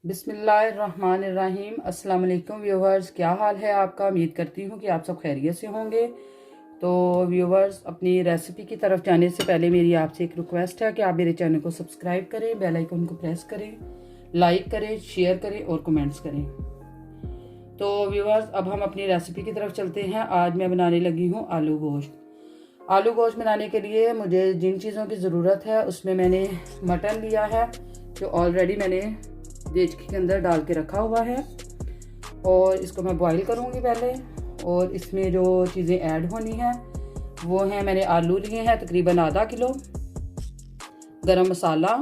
बिस्मिल्लाहिर्रहमानिर्रहीम। अस्सलाम वालेकुम व्यूवर्स, क्या हाल है आपका। उम्मीद करती हूँ कि आप सब खैरियत से होंगे। तो व्यूवर्स, अपनी रेसिपी की तरफ जाने से पहले मेरी आपसे एक रिक्वेस्ट है कि आप मेरे चैनल को सब्सक्राइब करें, बेल आइकन को प्रेस करें, लाइक करें, शेयर करें और कमेंट्स करें। तो व्यूवर्स, अब हम अपनी रेसिपी की तरफ चलते हैं। आज मैं बनाने लगी हूँ आलू गोश्त। आलू गोश्त बनाने के लिए मुझे जिन चीज़ों की ज़रूरत है उसमें मैंने मटन लिया है जो ऑलरेडी मैंने देचकी के अंदर डाल के रखा हुआ है और इसको मैं बॉईल करूँगी पहले। और इसमें जो चीज़ें ऐड होनी हैं वो हैं, मैंने आलू लिए हैं तकरीबन आधा किलो, गरम मसाला,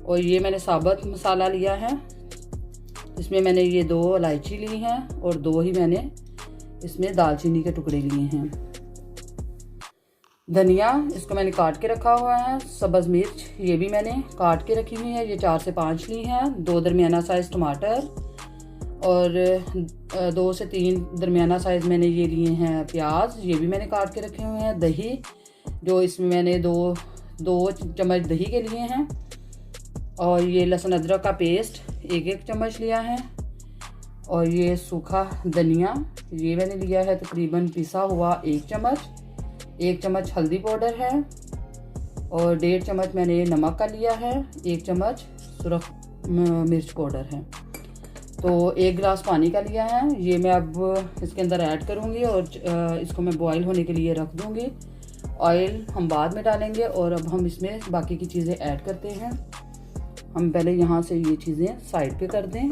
और ये मैंने साबुत मसाला लिया है। इसमें मैंने ये 2 इलायची ली हैं और 2 ही मैंने इसमें दालचीनी के टुकड़े लिए हैं। धनिया, इसको मैंने काट के रखा हुआ है। सब्ज़ मिर्च, ये भी मैंने काट के रखी हुई है, ये 4 से 5 ली हैं। 2 दरमियाना साइज़ टमाटर और 2 से 3 दरमियाना साइज़ मैंने ये लिए हैं प्याज, ये भी मैंने काट के रखे हुए हैं। दही, जो इसमें मैंने दो चम्मच दही के लिए हैं। और ये लहसुन अदरक का पेस्ट 1 चम्मच लिया है। और ये सूखा धनिया, ये मैंने लिया है तकरीबन पिसा हुआ 1 चम्मच। 1 चम्मच हल्दी पाउडर है और 1.5 चम्मच मैंने नमक का लिया है। 1 चम्मच सुरख मिर्च पाउडर है। तो 1 गिलास पानी का लिया है। ये मैं अब इसके अंदर ऐड करूँगी और इसको मैं बॉईल होने के लिए रख दूँगी। ऑयल हम बाद में डालेंगे और अब हम इसमें बाकी की चीज़ें ऐड करते हैं। हम पहले यहाँ से ये चीज़ें साइड पे कर दें,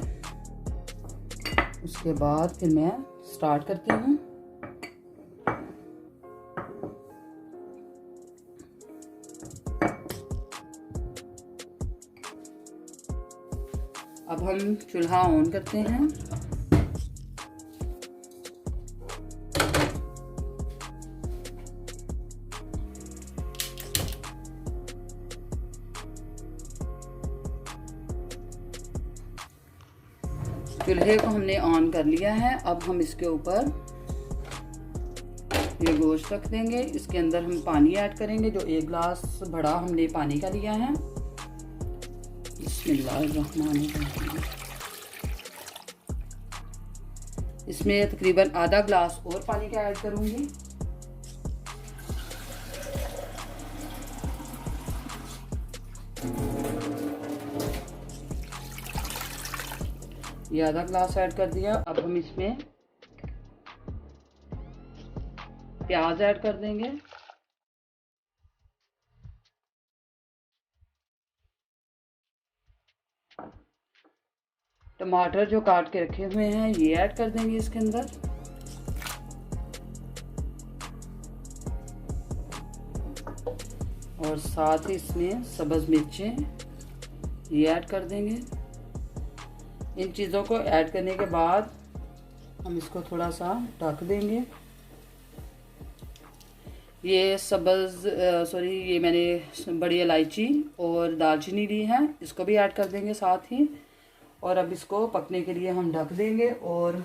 उसके बाद फिर मैं स्टार्ट करती हूँ। अब हम चूल्हा ऑन करते हैं। चूल्हे को हमने ऑन कर लिया है। अब हम इसके ऊपर ये गोश्त रख देंगे। इसके अंदर हम पानी ऐड करेंगे, जो 1 गिलास बड़ा हमने पानी का लिया है। बिस्मिल्लाहिर्रहमानिर्रहीम। इसमें तकरीबन आधा गिलास और पानी का ऐड करूंगी। ये आधा गिलास ऐड कर दिया। अब हम इसमें प्याज ऐड कर देंगे। टमाटर जो काट के रखे हुए हैं ये ऐड कर देंगे इसके अंदर। और साथ ही इसमें सब्ज़ मिर्चें ये ऐड कर देंगे। इन चीज़ों को ऐड करने के बाद हम इसको थोड़ा सा ढक देंगे। ये ये मैंने बड़ी इलायची और दालचीनी ली है, इसको भी ऐड कर देंगे साथ ही। और अब इसको पकने के लिए हम ढक देंगे और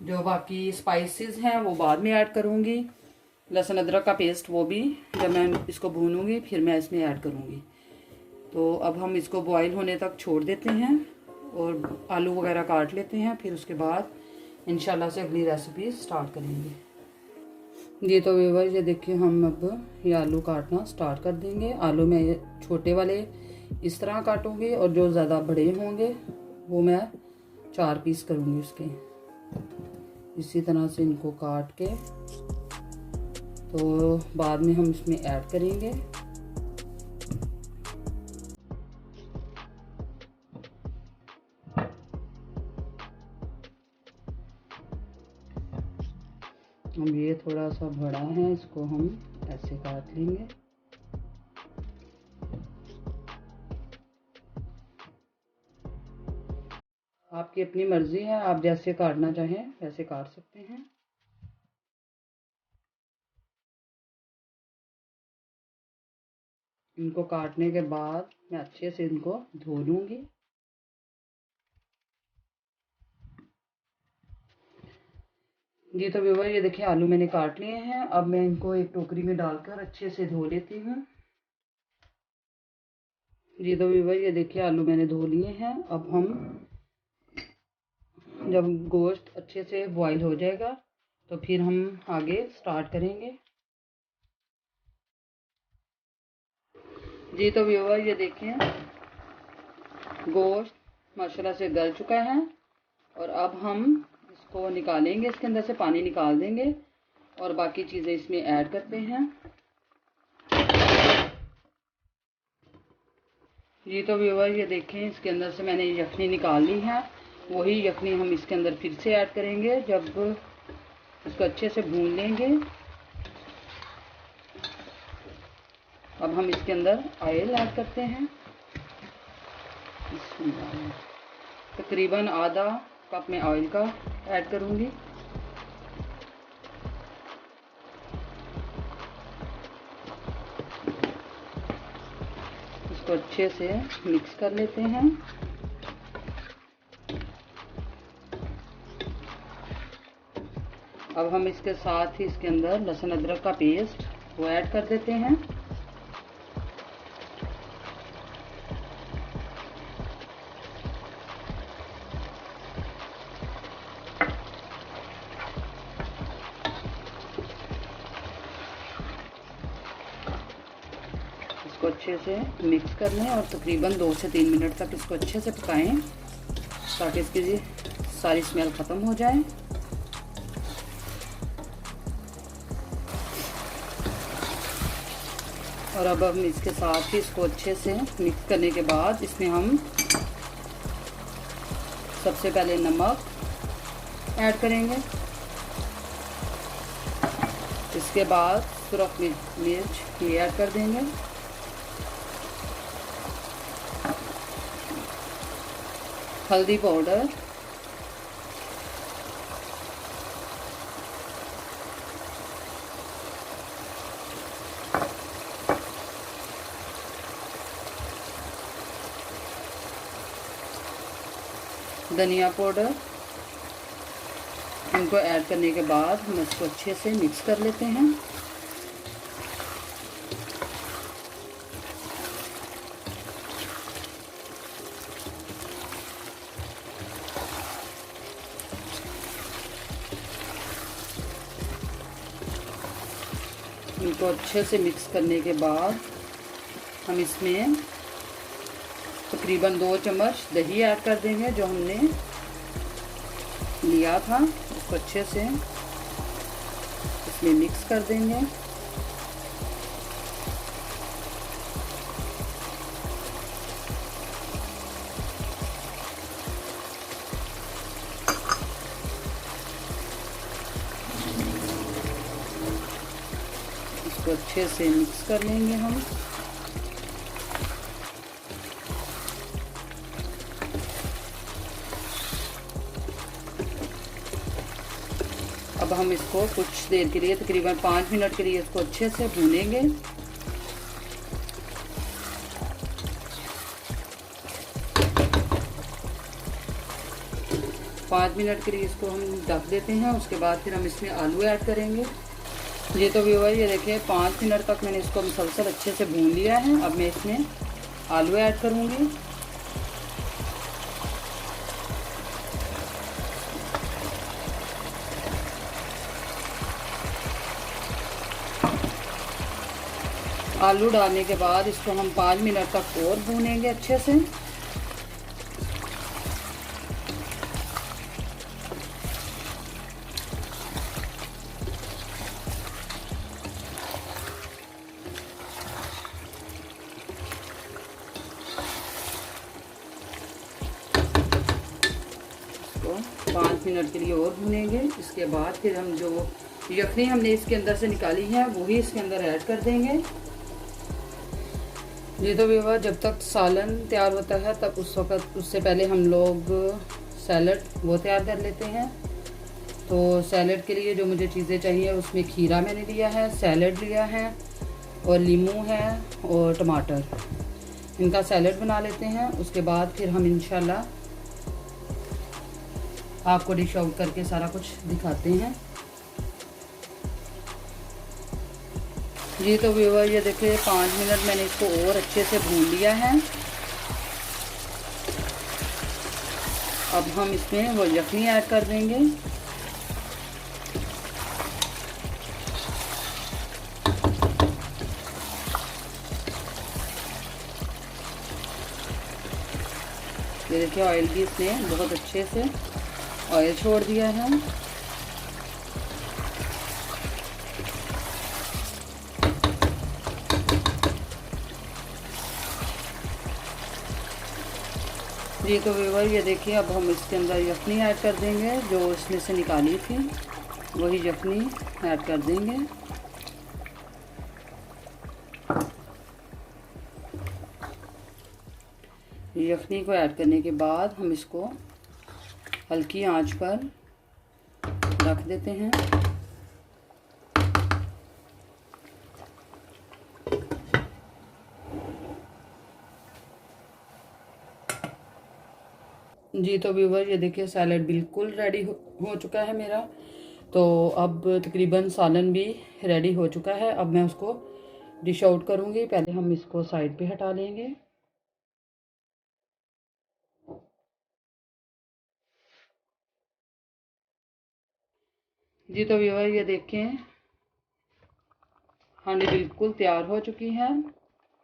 जो बाकी स्पाइसेस हैं वो बाद में ऐड करूँगी। लहसुन अदरक का पेस्ट वो भी जब मैं इसको भूनूंगी फिर मैं इसमें ऐड करूँगी। तो अब हम इसको बॉईल होने तक छोड़ देते हैं और आलू वगैरह काट लेते हैं। फिर उसके बाद इंशाल्लाह से अगली रेसिपी स्टार्ट करेंगे। ये तो व्यूअर्स, ये देखिए हम अब ये आलू काटना स्टार्ट कर देंगे। आलू मैं ये छोटे वाले इस तरह काटूंगी और जो ज़्यादा बड़े होंगे वो मैं 4 पीस करूँगी उसके। इसी तरह से इनको काट के तो बाद में हम इसमें ऐड करेंगे। अब ये थोड़ा सा बड़ा है, इसको हम ऐसे काट लेंगे। आपकी अपनी मर्जी है, आप जैसे काटना चाहें वैसे काट सकते हैं। इनको काटने के बाद मैं अच्छे से इनको धो लूँगी। जी तो व्यूअर, ये देखिए आलू मैंने काट लिए हैं। अब मैं इनको एक टोकरी में डालकर अच्छे से धो लेती हूँ। जी तो व्यूअर ये देखिए आलू मैंने धो लिए हैं। अब हम जब गोश्त अच्छे से बॉईल हो जाएगा तो फिर हम आगे स्टार्ट करेंगे। जी तो व्यूअर ये देखिए गोश्त माशाल्लाह से गल चुका है और अब हम इसको निकालेंगे, इसके अंदर से पानी निकाल देंगे और बाकी चीज़ें इसमें ऐड करते हैं। जी तो व्यूअर ये देखें इसके अंदर से मैंने यखनी निकाल ली है। वही यखनी हम इसके अंदर फिर से ऐड करेंगे जब इसको अच्छे से भून लेंगे। अब हम इसके अंदर ऑयल ऐड करते हैं। तकरीबन आधा कप में ऑयल का ऐड करूँगी। इसको अच्छे से मिक्स कर लेते हैं। अब हम इसके साथ ही इसके अंदर लहसुन अदरक का पेस्ट वो ऐड कर देते हैं। इसको अच्छे से मिक्स कर लें और तकरीबन 2 से 3 मिनट तक इसको अच्छे से पकाएं ताकि इसकी सारी स्मेल ख़त्म हो जाए। और अब हम इसके साथ ही इसको अच्छे से मिक्स करने के बाद इसमें हम सबसे पहले नमक ऐड करेंगे। इसके बाद सुरख मिर्च ये ऐड कर देंगे। हल्दी पाउडर, धनिया पाउडर, इनको ऐड करने के बाद हम इसको अच्छे से मिक्स कर लेते हैं। इनको अच्छे से मिक्स करने के बाद हम इसमें तकरीबन 2 चम्मच दही ऐड कर देंगे जो हमने लिया था। इसको अच्छे से इसमें मिक्स कर देंगे। इसको अच्छे से मिक्स कर लेंगे हम। अब हम इसको कुछ देर के लिए तकरीबन 5 मिनट के लिए इसको अच्छे से भूनेंगे। पाँच मिनट के लिए इसको हम ढक देते हैं। उसके बाद फिर हम इसमें आलू ऐड करेंगे। ये तो व्यूअर ये देखिए 5 मिनट तक मैंने इसको मुसलसल अच्छे से भून लिया है। अब मैं इसमें आलू ऐड करूँगी। आलू डालने के बाद इसको हम 5 मिनट तक और भूनेंगे अच्छे से। इसको 5 मिनट के लिए और भूनेंगे। इसके बाद फिर हम जो यखनी हमने इसके अंदर से निकाली है वही इसके अंदर ऐड कर देंगे। ये तो व्यूअर जब तक सालन तैयार होता है तब उस वक़्त उससे पहले हम लोग सैलड वो तैयार कर लेते हैं। तो सैलड के लिए जो मुझे चीज़ें चाहिए उसमें खीरा मैंने लिया है, सैलड लिया है और नींबू है और टमाटर। इनका सैलड बना लेते हैं। उसके बाद फिर हम इंशाल्लाह आपको डिश आउट करके सारा कुछ दिखाते हैं। जी तो व्यूअर ये देखिए 5 मिनट मैंने इसको और अच्छे से भून लिया है। अब हम इसमें वो यखनी ऐड कर देंगे। ये देखिए ऑयल भी इसने बहुत अच्छे से ऑयल छोड़ दिया है। जी तो व्यूअर ये देखिए अब हम इसके अंदर यखनी ऐड कर देंगे, जो इसमें से निकाली थी वही यखनी ऐड कर देंगे। यखनी को ऐड करने के बाद हम इसको हल्की आंच पर रख देते हैं। जी तो व्यूअर ये देखिए सैलड बिल्कुल रेडी हो चुका है मेरा। तो अब तकरीबन सालन भी रेडी हो चुका है। अब मैं उसको डिश आउट करूँगी। पहले हम इसको साइड पे हटा लेंगे। जी तो व्यूअर ये देखें हांडी बिल्कुल तैयार हो चुकी है।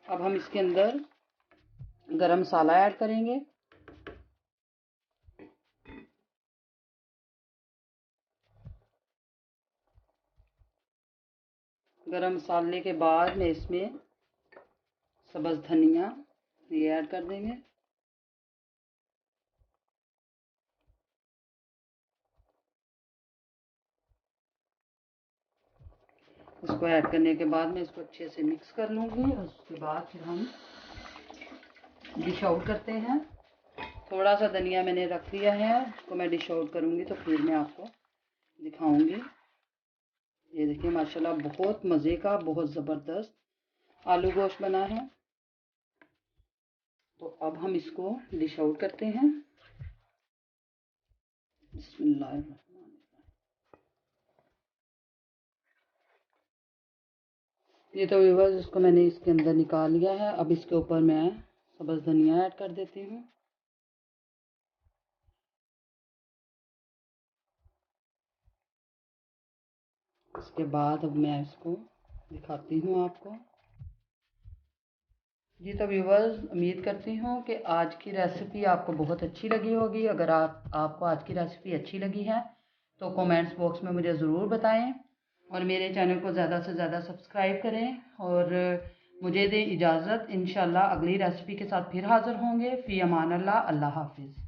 अब हम इसके अंदर गरम मसाला ऐड करेंगे। गरम मसाले के बाद में इसमें सब्ज़ धनिया ये ऐड कर देंगे। इसको ऐड करने के बाद मैं इसको अच्छे से मिक्स कर लूँगी और उसके बाद फिर हम डिश आउट करते हैं। थोड़ा सा धनिया मैंने रख लिया है, उसको मैं डिश आउट करूँगी तो फिर मैं आपको दिखाऊँगी। ये देखिए माशाल्लाह बहुत मज़े का बहुत ज़बरदस्त आलू गोश्त बना है। तो अब हम इसको डिश आउट करते हैं। बिस्मिल्लाह। ये तो व्यूअर्स इसको मैंने इसके अंदर निकाल लिया है। अब इसके ऊपर मैं सब्ज़ धनिया ऐड कर देती हूँ। इसके बाद अब मैं इसको दिखाती हूँ आपको। जी तो व्यूअर्स उम्मीद करती हूँ कि आज की रेसिपी आपको बहुत अच्छी लगी होगी। अगर आपको आज की रेसिपी अच्छी लगी है तो कमेंट्स बॉक्स में मुझे ज़रूर बताएं और मेरे चैनल को ज़्यादा से ज़्यादा सब्सक्राइब करें और मुझे दें इजाज़त। इंशाल्लाह अगली रेसिपी के साथ फिर हाज़िर होंगे। फ़ी अमान अल्लाह। अल्लाह हाफिज़।